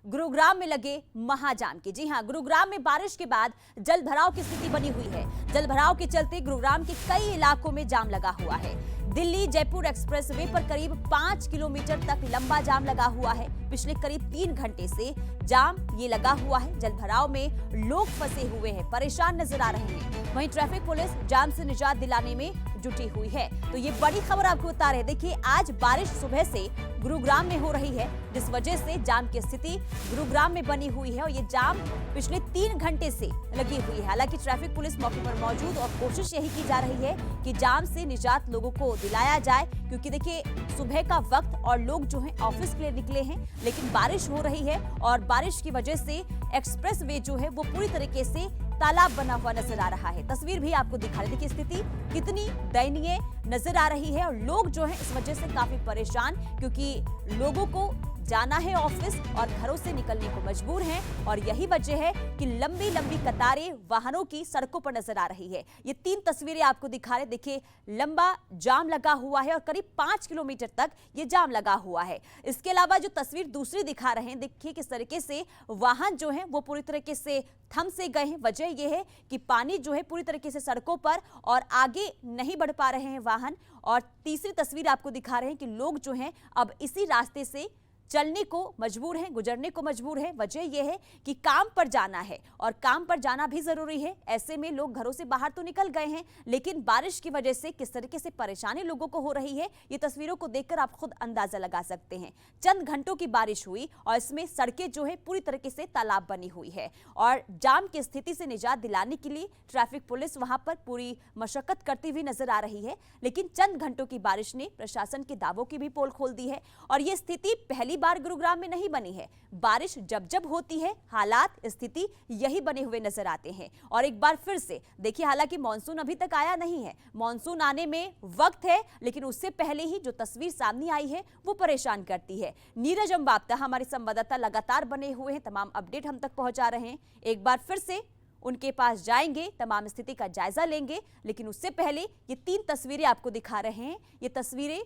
गुरुग्राम में लगे महाजाम की। जी हां, गुरुग्राम में बारिश के बाद जल भराव की स्थिति बनी हुई है। जल भराव के चलते गुरुग्राम के कई इलाकों में जाम लगा हुआ है। दिल्ली जयपुर एक्सप्रेसवे पर करीब 5 किलोमीटर तक लंबा जाम लगा हुआ है। पिछले करीब 3 घंटे से जाम ये लगा हुआ है। जल भराव में लोग फंसे हुए हैं, परेशान नजर आ रहे हैं। वहीं ट्रैफिक पुलिस जाम से निजात दिलाने में जुटी हुई है। तो ये बड़ी खबर आपको बता रहे हैं। देखिए, आज बारिश सुबह से गुरुग्राम में हो रही है, जिस वजह से जाम की स्थिति गुरुग्राम में बनी हुई है और ये जाम पिछले 3 घंटे से लगी हुई है। हालांकि ट्रैफिक पुलिस मौके पर मौजूद और कोशिश यही की जा रही है कि जाम से निजात लोगों को दिलाया जाए, क्योंकि देखिए सुबह का वक्त और लोग जो हैं ऑफिस के लिए निकले हैं, लेकिन बारिश हो रही है और बारिश की वजह से एक्सप्रेस वे जो है वो पूरी तरीके से तालाब बना हुआ नजर आ रहा है। तस्वीर भी आपको दिखा रही है कि स्थिति कितनी दयनीय नजर आ रही है और लोग जो हैं इस वजह से काफी परेशान, क्योंकि लोगों को जाना है ऑफिस और घरों से निकलने को मजबूर हैं और यही वजह है कि लंबी लंबी कतारें वाहनों की सड़कों पर नजर आ रही है। ये 3 तस्वीरें आपको दिखा रहे, देखिए लंबा जाम लगा हुआ है और करीब 5 किलोमीटर तक ये जाम लगा हुआ है। इसके अलावा जो तस्वीर दूसरी दिखा रहे हैं, देखिए किस तरीके से वाहन जो है वो पूरी तरीके से थम से गए हैं। वजह यह है कि पानी जो है पूरी तरीके से सड़कों पर और आगे नहीं बढ़ पा रहे हैं वाहन। और तीसरी तस्वीर आपको दिखा रहे हैं कि लोग जो हैं अब इसी रास्ते से चलने को मजबूर हैं, गुजरने को मजबूर हैं। वजह यह है कि काम पर जाना है और काम पर जाना भी जरूरी है। ऐसे में लोग घरों से बाहर तो निकल गए हैं, लेकिन बारिश की वजह से किस तरीके से परेशानी लोगों को हो रही है, ये तस्वीरों को देखकर आप खुद अंदाजा लगा सकते हैं। चंद घंटों की बारिश हुई और इसमें सड़कें जो है पूरी तरीके से तालाब बनी हुई है और जाम की स्थिति से निजात दिलाने के लिए ट्रैफिक पुलिस वहां पर पूरी मशक्कत करती हुई नजर आ रही है। लेकिन चंद घंटों की बारिश ने प्रशासन के दावों की भी पोल खोल दी है और ये स्थिति पहली बार गुरुग्राम में नहीं बनी है। बारिश जब जब होती है हालात स्थिति यही बने हुए नजर आते हैं। और एक बार फिर से देखिए, हालांकि मॉनसून अभी तक आया नहीं है, मॉनसून आने में वक्त है, लेकिन उससे पहले ही जो तस्वीर सामने आई है वो परेशान करती है। नीरज अंबाप्ता हमारे संवाददाता लगातार बने हुए हैं, तमाम अपडेट हम तक पहुंचा रहे हैं। एक बार फिर से उनके पास जाएंगे, तमाम स्थिति का जायजा लेंगे, लेकिन उससे पहले ये 3 तस्वीरें आपको दिखा रहे हैं। ये तस्वीरें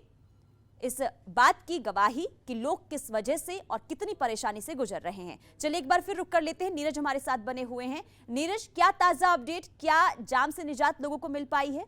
इस बात की गवाही कि लोग किस वजह से और कितनी परेशानी से गुजर रहे हैं। चलिए एक बार फिर रुक कर लेते हैं, नीरज हमारे साथ बने हुए हैं। नीरज, क्या ताजा अपडेट, क्या जाम से निजात लोगों को मिल पाई है?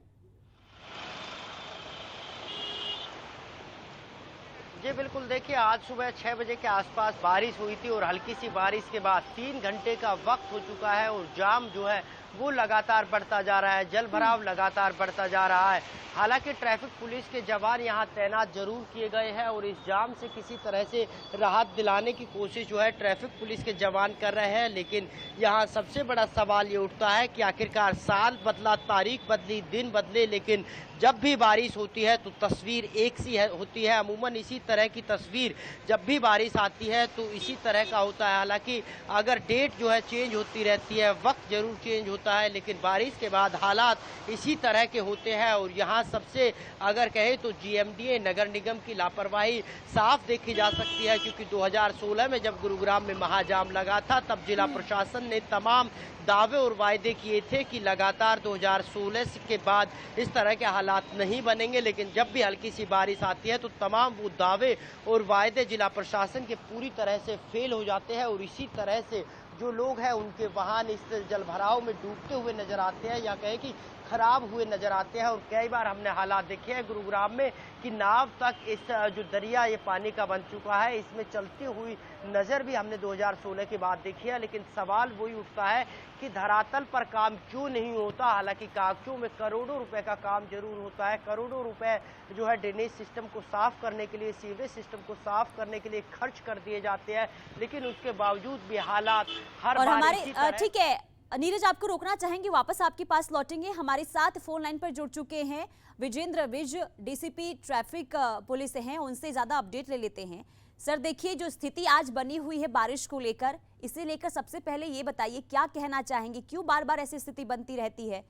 जी बिल्कुल, देखिए आज सुबह 6 बजे के आसपास बारिश हुई थी और हल्की सी बारिश के बाद 3 घंटे का वक्त हो चुका है और जाम जो है वो लगातार बढ़ता जा रहा है, जल भराव लगातार बढ़ता जा रहा है। हालांकि ट्रैफिक पुलिस के जवान यहाँ तैनात जरूर किए गए हैं और इस जाम से किसी तरह से राहत दिलाने की कोशिश जो है ट्रैफिक पुलिस के जवान कर रहे हैं। लेकिन यहाँ सबसे बड़ा सवाल ये उठता है कि आखिरकार साल बदला, तारीख बदली, दिन बदले, लेकिन जब भी बारिश होती है तो तस्वीर एक सी होती है। अमूमन इसी तरह की तस्वीर जब भी बारिश आती है तो इसी तरह का होता है। हालांकि अगर डेट जो है चेंज होती रहती है, वक्त जरूर चेंज होता है, लेकिन बारिश के बाद हालात इसी तरह के होते हैं। और यहाँ सबसे अगर कहें तो जीएमडीए नगर निगम की लापरवाही साफ देखी जा सकती है, क्योंकि 2016 में जब गुरुग्राम में महाजाम लगा था तब जिला प्रशासन ने तमाम दावे और वायदे किए थे कि लगातार 2016 के बाद इस तरह के हालात नहीं बनेंगे। लेकिन जब भी हल्की सी बारिश आती है तो तमाम वो दावे और वायदे जिला प्रशासन के पूरी तरह से फेल हो जाते हैं और इसी तरह से जो लोग हैं उनके वाहन इस जलभराव में डूबते हुए नजर आते हैं या कहें कि खराब हुए नजर आते हैं। और कई बार हमने हालात देखे हैं गुरुग्राम में कि नाव तक इस जो दरिया ये पानी का बन चुका है, इसमें चलती हुई नजर भी हमने 2016 के बाद देखी है। लेकिन सवाल वही उठता है कि धरातल पर काम क्यों नहीं होता। हालांकि कागजों में करोड़ों रुपए का काम जरूर होता है, करोड़ों रुपए जो है ड्रेनेज सिस्टम को साफ करने के लिए, सीवरेज सिस्टम को साफ करने के लिए खर्च कर दिए जाते हैं, लेकिन उसके बावजूद भी हालात हर बार इसी तरह। ठीक है नीरज, आपको रोकना चाहेंगे, वापस आपके पास लौटेंगे। हमारे साथ फोन लाइन पर जुड़ चुके हैं Vijendra Vij, DCP traffic police हैं, उनसे ज्यादा अपडेट ले लेते हैं। सर देखिए, जो स्थिति आज बनी हुई है बारिश को लेकर, इसे लेकर सबसे पहले ये बताइए क्या कहना चाहेंगे, क्यों बार बार ऐसी स्थिति बनती रहती है?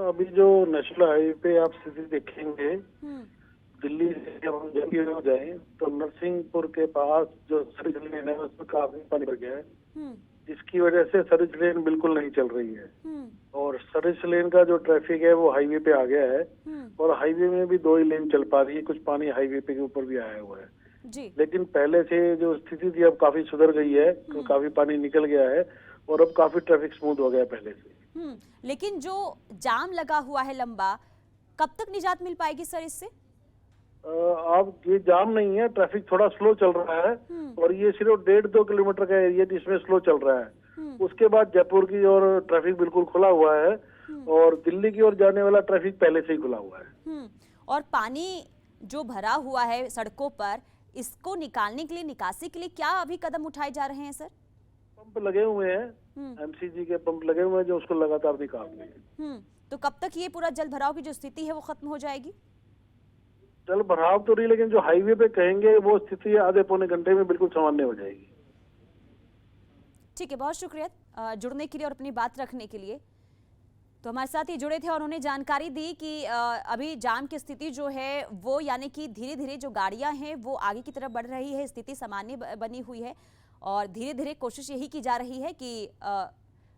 अभी जो नेशनल हाईवे पे आप स्थिति देखेंगे, दिल्ली से जब हम जब जाए तो नरसिंहपुर के पास जो सर्विस लेन है उसमें काफी पानी भर गया है, जिसकी वजह से सर्विस लेन बिल्कुल नहीं चल रही है और सर्विस लेन का जो ट्रैफिक है वो हाईवे पे आ गया है और हाईवे में भी 2 ही लेन चल पा रही है, कुछ पानी हाईवे पे के ऊपर भी आया हुआ है। जी। लेकिन पहले से जो स्थिति थी अब काफी सुधर गई है, काफी पानी निकल गया है और अब काफी ट्रैफिक स्मूथ हो गया पहले से। लेकिन जो जाम लगा हुआ है लंबा, कब तक निजात मिल पाएगी सर इससे? अब ये जाम नहीं है, ट्रैफिक थोड़ा स्लो चल रहा है और ये सिर्फ 1.5-2 किलोमीटर का एरिया जिसमें स्लो चल रहा है। उसके बाद जयपुर की और ट्रैफिक बिल्कुल खुला हुआ है और दिल्ली की ओर जाने वाला ट्रैफिक पहले से ही खुला हुआ है। और पानी जो भरा हुआ है सड़कों पर, इसको निकालने के लिए, निकासी के लिए क्या अभी कदम उठाए जा रहे हैं सर? पंप लगे हुए हैं, एमसीजी के पंप लगे हुए हैं जो उसको लगातार निकाल रहे हैं। तो कब तक ये पूरा जल भराव की जो स्थिति है वो खत्म हो जाएगी? जल भराव तो नहीं, लेकिन जो हाईवे पे कहेंगे वो स्थिति आधे पौने घंटे में बिल्कुल सामान्य हो जाएगी। ठीक है, बहुत शुक्रिया जुड़ने के लिए और अपनी बात रखने के लिए। तो हमारे साथ ही जुड़े थे और उन्होंने जानकारी दी कि अभी जाम की स्थिति जो है वो, यानी कि धीरे धीरे जो गाड़ियां हैं वो आगे की तरफ बढ़ रही है, स्थिति सामान्य बनी हुई है और धीरे धीरे कोशिश यही की जा रही है कि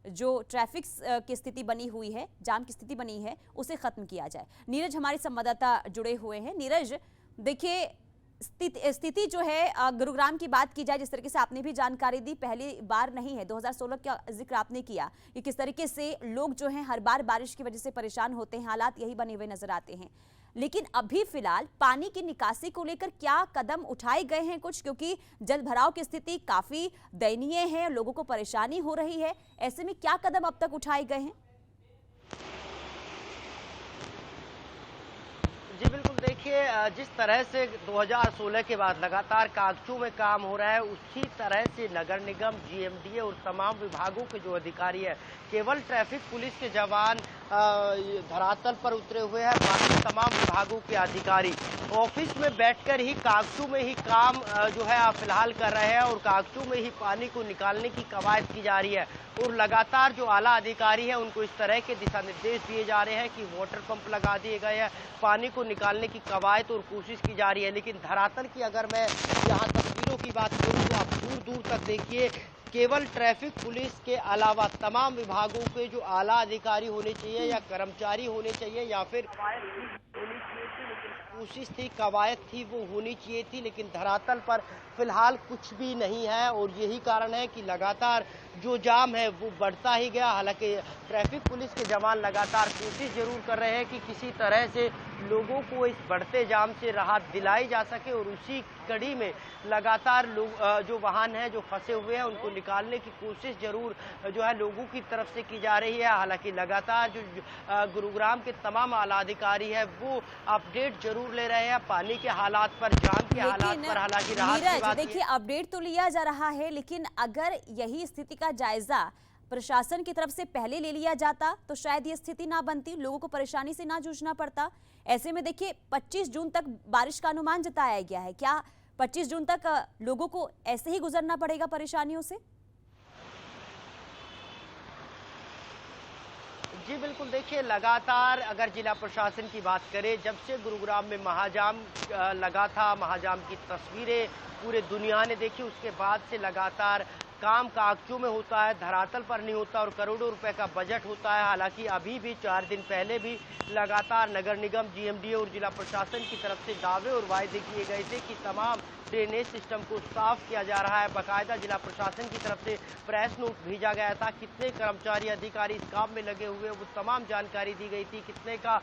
जो ट्रैफिक की स्थिति बनी हुई है, जाम की स्थिति बनी है, उसे खत्म किया जाए। नीरज हमारे संवाददाता जुड़े हुए हैं। नीरज, देखिए स्थिति जो है गुरुग्राम की बात की जाए, जिस तरीके से आपने भी जानकारी दी, पहली बार नहीं है, 2016 का जिक्र आपने किया कि किस तरीके से लोग जो हैं हर बार बारिश की वजह से परेशान होते हैं, हालात यही बने हुए नजर आते हैं। लेकिन अभी फिलहाल पानी की निकासी को लेकर क्या कदम उठाए गए हैं कुछ, क्योंकि जल भराव की स्थिति काफी दयनीय है, लोगों को परेशानी हो रही है, ऐसे में क्या कदम अब तक उठाए गए हैं? जी बिल्कुल, देखिए जिस तरह से 2016 के बाद लगातार कागजों में काम हो रहा है, उसी तरह से नगर निगम, जीएमडीए और तमाम विभागों के जो अधिकारी है, केवल ट्रैफिक पुलिस के जवान धरातल पर उतरे हुए हैं। बाकी तमाम विभागों के अधिकारी ऑफिस में बैठकर ही कागजों में ही काम जो है फिलहाल कर रहे हैं और कागजों में ही पानी को निकालने की कवायद की जा रही है। और लगातार जो आला अधिकारी है उनको इस तरह के दिशा निर्देश दिए जा रहे हैं कि वाटर पंप लगा दिए गए हैं, पानी को निकालने की कवायद और कोशिश की जा रही है। लेकिन धरातल की अगर मैं यहाँ तस्वीरों की बात करूँ तो आप दूर दूर तक देखिए, केवल ट्रैफिक पुलिस के अलावा तमाम विभागों के जो आला अधिकारी होने चाहिए या कर्मचारी होने चाहिए या फिर कोशिश थी, कवायद थी, वो होनी चाहिए थी, लेकिन धरातल पर फिलहाल कुछ भी नहीं है। और यही कारण है कि लगातार जो जाम है वो बढ़ता ही गया। हालांकि ट्रैफिक पुलिस के जवान लगातार कोशिश जरूर कर रहे हैं कि किसी तरह से लोगों को इस बढ़ते जाम से राहत दिलाई जा सके और उसी कड़ी में लगातार लोग जो वाहन हैं जो फंसे हुए हैं उनको निकालने की कोशिश जरूर जो है लोगों की तरफ से की जा रही है। हालांकि लगातार जो गुरुग्राम के तमाम आला अधिकारी है वो अपडेट जरूर ले रहे हैं पानी के हालात पर, जाम के हालात पर। हालांकि नीरज, देखिए अपडेट तो लिया जा रहा है, लेकिन अगर यही स्थिति का जायजा प्रशासन की तरफ से पहले ले लिया जाता तो शायद ये स्थिति ना बनती, लोगों को परेशानी से ना जूझना पड़ता। ऐसे में देखिए 25 जून तक बारिश का अनुमान जताया गया है, क्या 25 जून तक लोगों को ऐसे ही गुजरना पड़ेगा परेशानियों से? जी बिल्कुल, देखिए लगातार अगर जिला प्रशासन की बात करें, जब से गुरुग्राम में महाजाम लगा था, महाजाम की तस्वीरें पूरे दुनिया ने देखी, उसके बाद से लगातार काम कागजों में होता है, धरातल पर नहीं होता और करोड़ों रुपए का बजट होता है। हालांकि अभी भी 4 दिन पहले भी लगातार नगर निगम, जीएमडीए और जिला प्रशासन की तरफ से दावे और वायदे किए गए थे कि तमाम ड्रेनेज सिस्टम को साफ किया जा रहा है। बाकायदा जिला प्रशासन की तरफ से प्रेस नोट भेजा गया था, कितने कर्मचारी अधिकारी इस काम में लगे हुए वो तमाम जानकारी दी गई थी, कितने का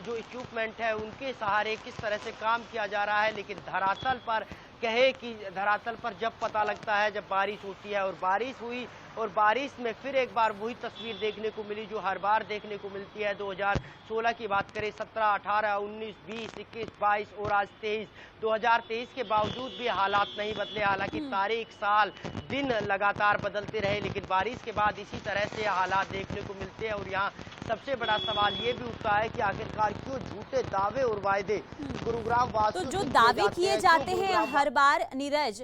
जो इक्विपमेंट है उनके सहारे किस तरह से काम किया जा रहा है। लेकिन धरातल पर कहे कि धरातल पर जब पता लगता है जब बारिश होती है, और बारिश हुई और बारिश में फिर एक बार वही तस्वीर देखने को मिली जो हर बार देखने को मिलती है। 2016 की बात करें, 17, 18, 19, 20, 21, 22 और आज 23, 2023 के बावजूद भी हालात नहीं बदले। हालांकि तारीख, साल, दिन लगातार बदलते रहे, लेकिन बारिश के बाद इसी तरह से हालात देखने को मिलते हैं। और यहाँ सबसे बड़ा सवाल ये भी उठता है कि आखिरकार क्यों झूठे दावे और वायदे गुरुग्राम वासियों तो जो दावे किए जाते हैं हर बार, नीरज,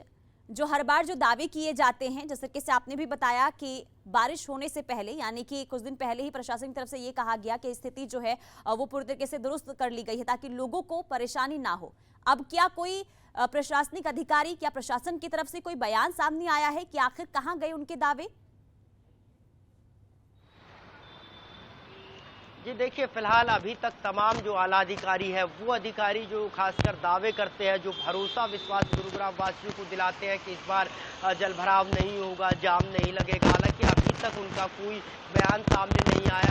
जो हर बार जो दावे किए जाते हैं, जैसे कि आपने भी बताया कि बारिश होने से पहले, यानी कि कुछ दिन पहले ही प्रशासन की तरफ से ये कहा गया कि स्थिति जो है वो पूरी तरीके से दुरुस्त कर ली गई है ताकि लोगों को परेशानी ना हो। अब क्या कोई प्रशासनिक अधिकारी, क्या प्रशासन की तरफ से कोई बयान सामने आया है कि आखिर कहां गए उनके दावे? जी देखिए, फिलहाल अभी तक तमाम जो आला अधिकारी है, वो अधिकारी जो खासकर दावे करते हैं, जो भरोसा विश्वास गुरुग्राम वासियों को दिलाते हैं कि इस बार जलभराव नहीं होगा, जाम नहीं लगेगा। हालांकि अभी तक उनका कोई बयान सामने नहीं आया